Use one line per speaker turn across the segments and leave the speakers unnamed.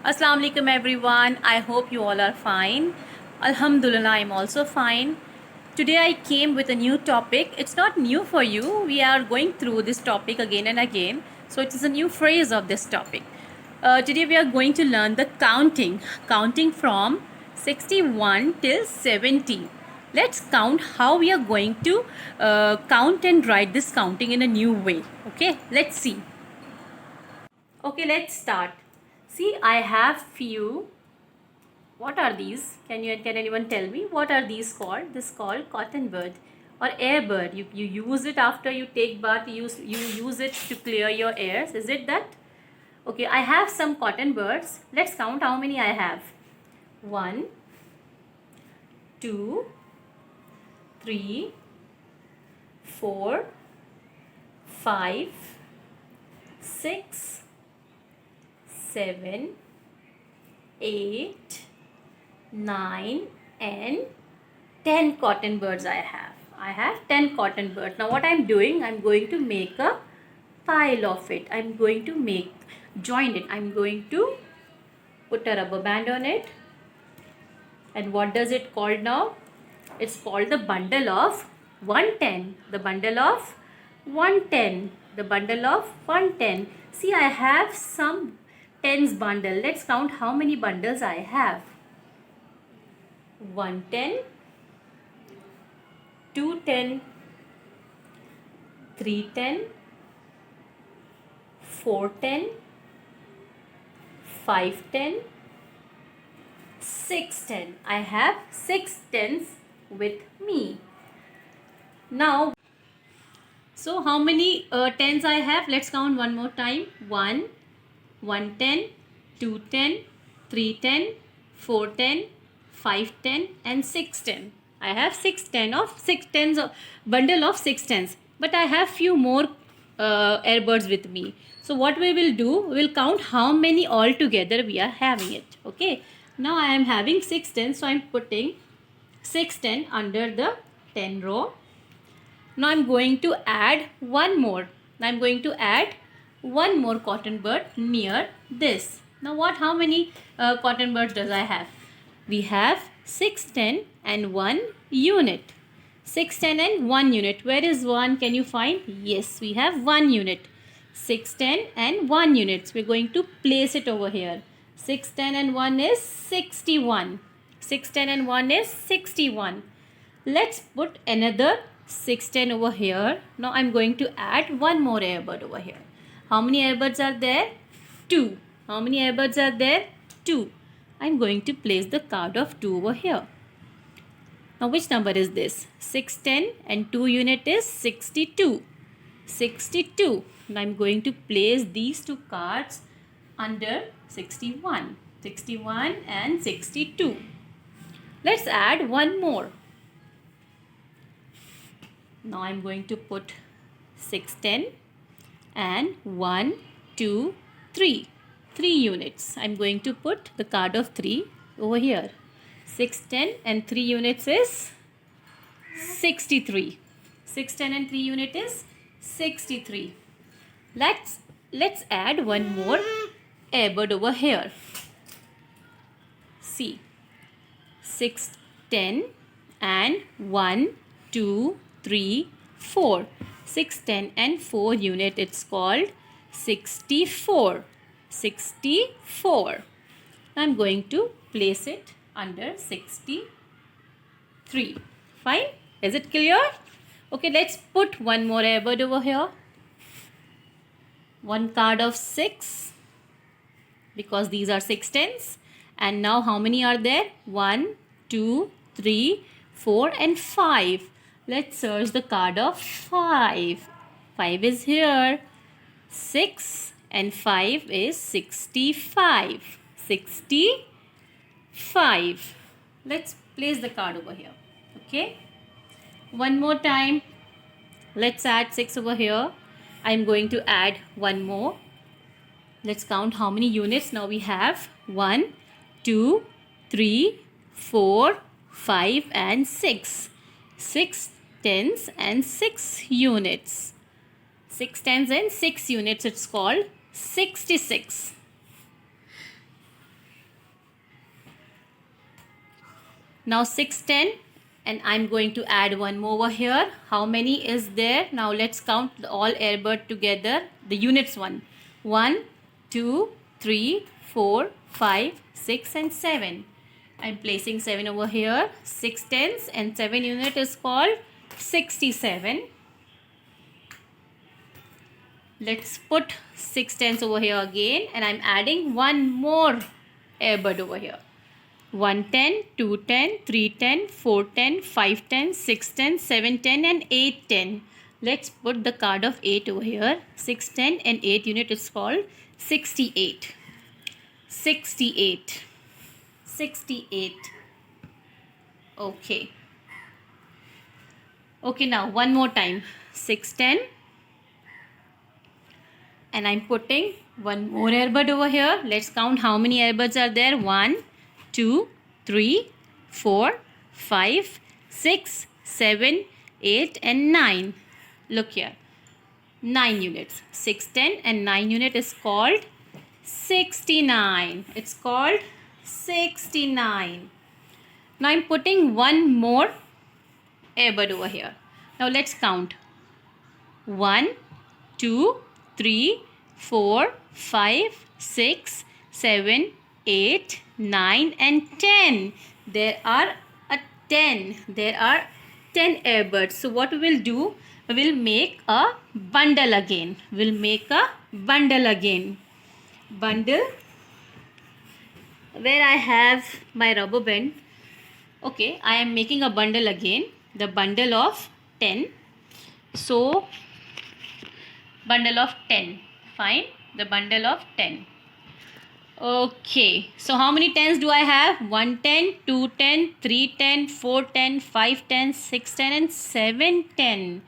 Assalamu alaikum everyone. I hope you all are fine. Alhamdulillah, I'm also fine. Today I came with a new topic. It's not new for you. We are going through this topic again and again. So it is a new phrase of this topic. Today we are going to learn the counting from 61 till 70. Let's count how we are going to count and write this counting in a new way. Okay, let's see. Okay, let's start. See, I have few. What are these? Can anyone tell me what are these called? This called cotton bird or air bird. You use it after you take bath. You use it to clear your airs. Is it that? Okay, I have some cotton birds. Let's count how many I have. 1, 2, 3, 4, 5, 6, 7, 8, 9 and 10 cotton birds I have. I have 10 cotton birds. Now what I'm doing, I'm going to make a pile of it. I'm going to join it. I'm going to put a rubber band on it. And what does it called now? It's called the bundle of 110. The bundle of 110. The bundle of 110. See, I have some tens bundle. Let's count how many bundles I have. 110, 210, 310, 410, 510, 610. I have 6 tens with me. Now, so how many tens I have? Let's count one more time. 1, 110, 210, 310, 410, 510 and 610. I have 6 tens of bundle of 6 tens, but I have few more airbirds with me. So what we will do, we will count how many all together we are having it. Okay. Now I am having 6 tens, so I am putting 610 under the 10 row. Now I am going to add one more. Now I am going to add one more cotton bird near this. Now how many cotton birds does I have? We have 610 and 1 unit. 610 and 1 unit. Where is 1? Can you find? Yes, we have 1 unit. 610 and 1 units. We're going to place it over here. 610 and 1 is 61. 610 and 1 is 61. Let's put another 610 over here. Now I'm going to add one more airbird over here. How many airbirds are there? 2. How many airbirds are there? 2. I'm going to place the card of 2 over here. Now which number is this? 610 and 2 unit is 62. 62. Now I'm going to place these two cards under 61. 61 and 62. Let's add one more. Now I'm going to put 610 and 1, 2, 3. 3 units. I'm going to put the card of 3 over here. 610 and 3 units is 63. 610 and 3 unit is 63. Let's add one more airbird over here. See. 610 and 1, 2, 3, 4. 610 and 4 unit, it's called 64. 64. I'm going to place it under 63. Fine? Is it clear? Okay, let's put one more airbird over here. One card of 6 because these are 6 tens. And now how many are there? 1, 2, 3, 4 and 5. Let's search the card of 5. 5 is here. 6 and 5 is 65. 65. Let's place the card over here. Okay. One more time. Let's add 6 over here. I'm going to add one more. Let's count how many units now we have. 1, 2, 3, 4, 5 and 6. 6 tens and 6 units. 6 tens and 6 units, it's called 66. Now 6, 10, and I'm going to add one more over here. How many is there? Now let's count all airbird together. The units one. 1, 2, 3, 4, 5, 6 and 7. I'm placing 7 over here. 6 tens and 7 unit is called 67. Let's put 6 tens over here again, and I'm adding one more airbird over here. 1 10, 2 10, 3 10, 4 10, 5 10, 6 10, 7 10 and 8 10. Let's put the card of 8 over here. 6 10 and 8 unit is called 68. 68. 68. Okay. Okay, now one more time. 6 10. And I'm putting one more airbird over here. Let's count how many airbirds are there. 1, 2, 3, 4, 5, 6, 7, 8 and 9. Look here. 9 units. 6, 10 and 9 unit is called 69. It's called 69. Now I'm putting one more airbird over here. Now let's count. 1, 2, 3, 4, 5, 6, 7, 8, 9 and 10. There are 10. There are 10 airbirds. So what we will do, we will make a bundle again. We'll make a bundle again. Bundle where I have my rubber band. Okay, I am making a bundle again. The bundle of 10. So bundle of 10. Fine. The bundle of 10. Okay. So how many tens do I have? 1 10, 2 10, 3 10, 4 10, 5 10, 6 10 and 7 10.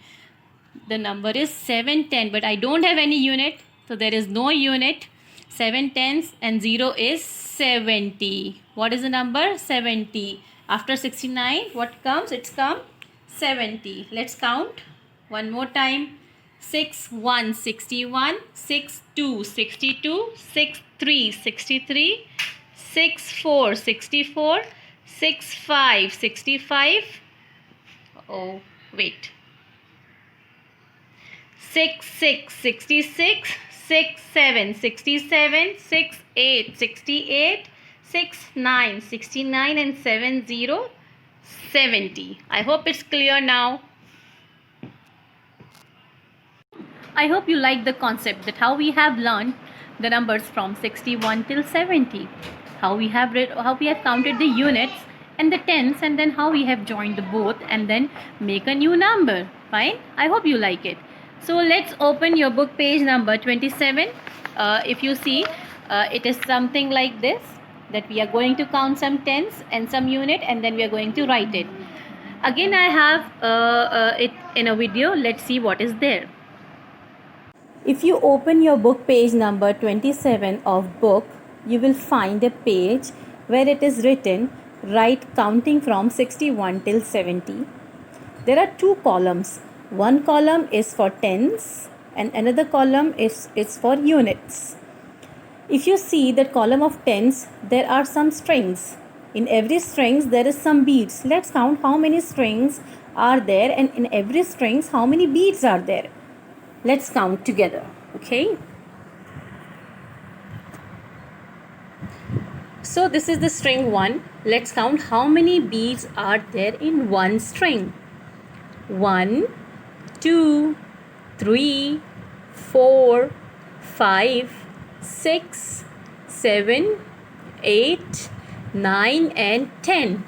The number is 7 10, but I don't have any unit. So there is no unit. 7 tens and 0 is 70. What is the number? 70. After 69, what comes? It's come 70. Let's count one more time. 6 1 61, 6 2 62, 6 3 63, 6 4 64, 6 5 65. Oh wait. 6 6 66, 6 7 67, 6 8 68, 6 9 69 and 7 0 70. I hope it's clear now. I hope you like the concept that how we have learned the numbers from 61 till 70. How we have counted the units and the tens, and then how we have joined the both and then make a new number. Fine? I hope you like it. So let's open your book page number 27. If you see, it is something like this, that we are going to count some tens and some unit, and then we are going to write it. Again, I have it in a video. Let's see what is there. If you open your book page number 27 of book, you will find a page where it is written, write counting from 61 till 70. There are two columns. One column is for tens and another column is for units. If you see the column of tens, there are some strings. In every strings there is some beads. Let's count how many strings are there, and in every strings how many beads are there. Let's count together. Okay. So this is the string 1. Let's count how many beads are there in one string. 1, 2, 3, 4, 5, 6, 7, 8, 9 and 10.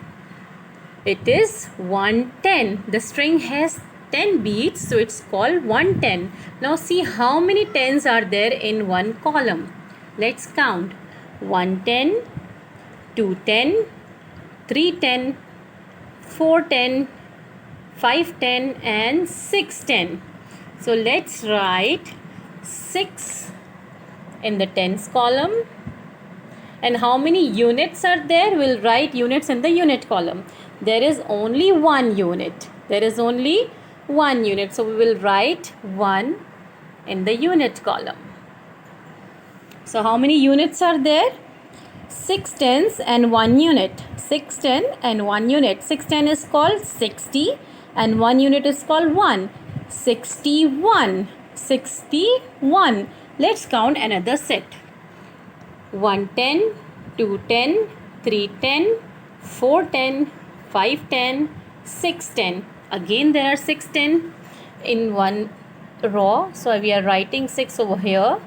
It is 110. The string has 10 beads, so it's called 110. Now see how many tens are there in one column. Let's count. 110, 210, 310, 410, 510 and 610. So let's write 6 in the tens column. And how many units are there? We'll write units in the unit column. There is only one unit. There is only one unit. So we will write 1 in the unit column. So how many units are there? 6 tens and 1 unit. 6 10 and 1 unit. 6 10 is called 60 and 1 unit is called 1. 61. 61. Let's count another set. 110, 210, 310, 410, 510, 610. Again there are 610 in one row. So we are writing 6 over here.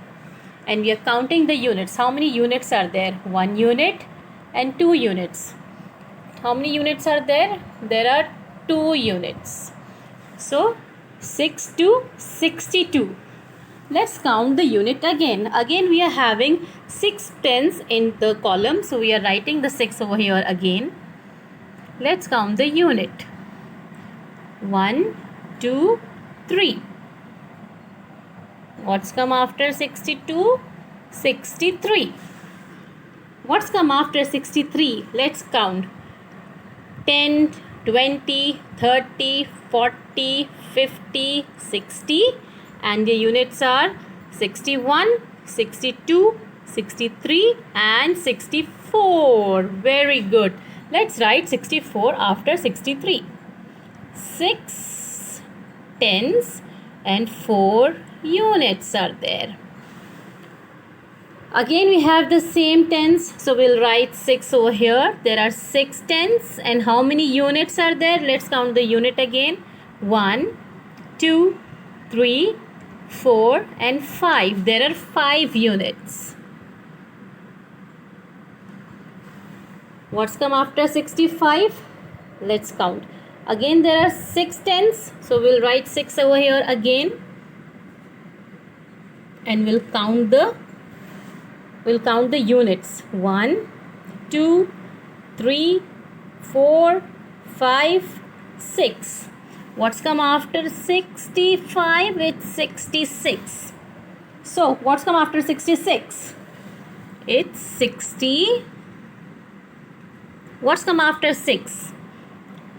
And we are counting the units. How many units are there? 1 unit and 2 units. How many units are there? There are 2 units. So 6 to 62. Let's count the unit again. Again we are having 6 tens in the column. So we are writing the 6 over here again. Let's count the unit. 1, 2, 3. What's come after 62? 63. What's come after 63? Let's count. 10, 20, 30, 40, 50, 60. And the units are 61, 62, 63 and 64. Very good. Let's write 64 after 63. 6 tens and 4 units are there. Again we have the same tens, so we'll write 6 over here. There are 6 tens and how many units are there? Let's count the unit again. 1, 2, 3, 4 and 5. There are 5 units. What's come after 65? Let's count. Again there are 6 tens, so we'll write 6 over here again. And we'll count the units. 1, 2, 3, 4, 5, 6. What's come after 65? It's 66. So what's come after 66? It's 60. What's come after 6?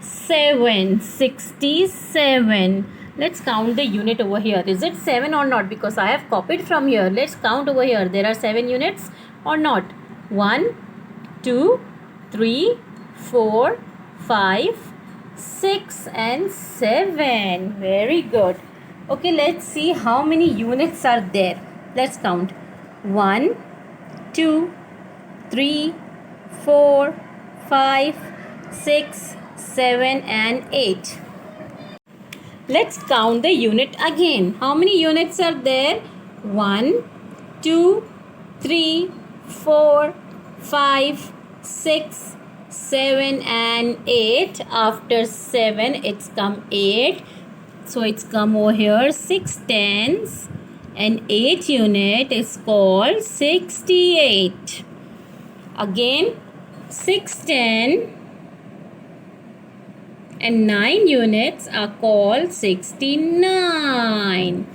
7. 67. Let's count the unit over here. Is it 7 or not? Because I have copied from here. Let's count over here. There are 7 units or not? 1, 2, 3, 4, 5, 6 and 7. Very good. Okay, let's see how many units are there. Let's count. 1, 2, 3, 4, 5, 6, 7 and 8. Let's count the unit again. How many units are there? 1, 2, 3, 4, 5, 6, 7 and 8. After 7 it's come 8. So it's come over here 6 tens and 8 unit is called 68. Again 6 10 and 9 units are called 69.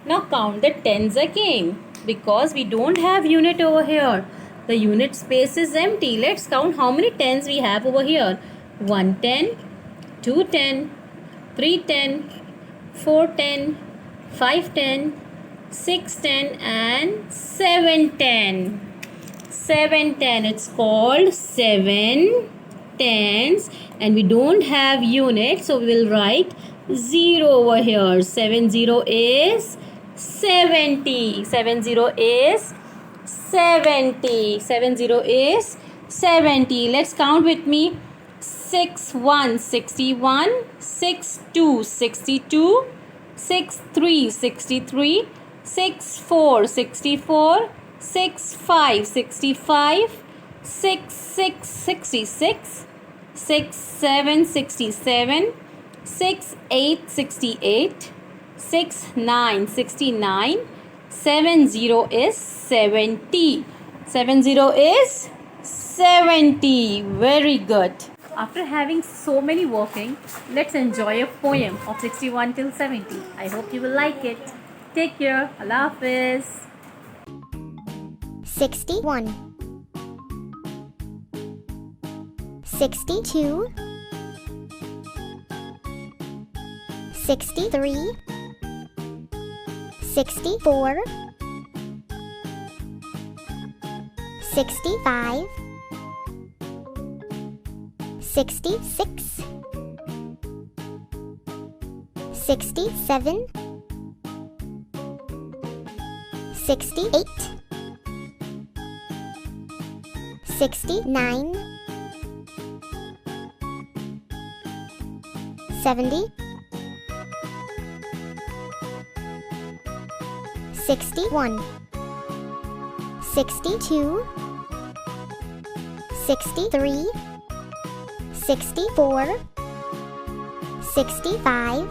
Now count the tens again because we don't have unit over here. The unit space is empty. Let's count how many tens we have over here. 110, 210, 310, 410, 510, 610 and 710. 710. It's called 7 tens and we don't have unit, so we will write 0 over here. 70 is 70. 70 is 70. 70 is 70. Let's count with me. 6 1 61, 6 2 62, 6 3 63, 6 4 64, 6 5 65, 6 6 66, 6 7 67, 6 8 68, 6 9 69, 70 is 70. 70 is 70. Very good. After having so many working, let's enjoy a poem of 61 till 70. I hope you will like it. Take care. Allah Hafiz.
61, 62, 63, 64, 65, 66, 67, 68, 69, 70, 61, 62, 63, 64, 65,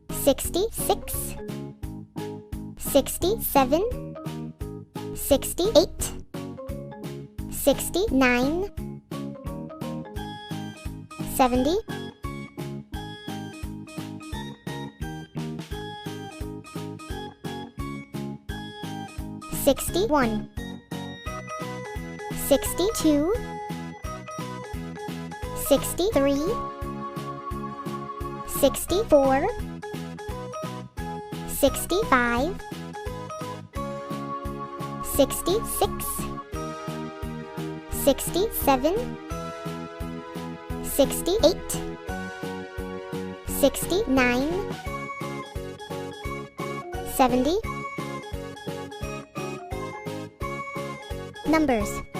66, 67, 68, 69, 70, 61, 62, 63, 64, 65, 66, 67, 68, 69, 70. Numbers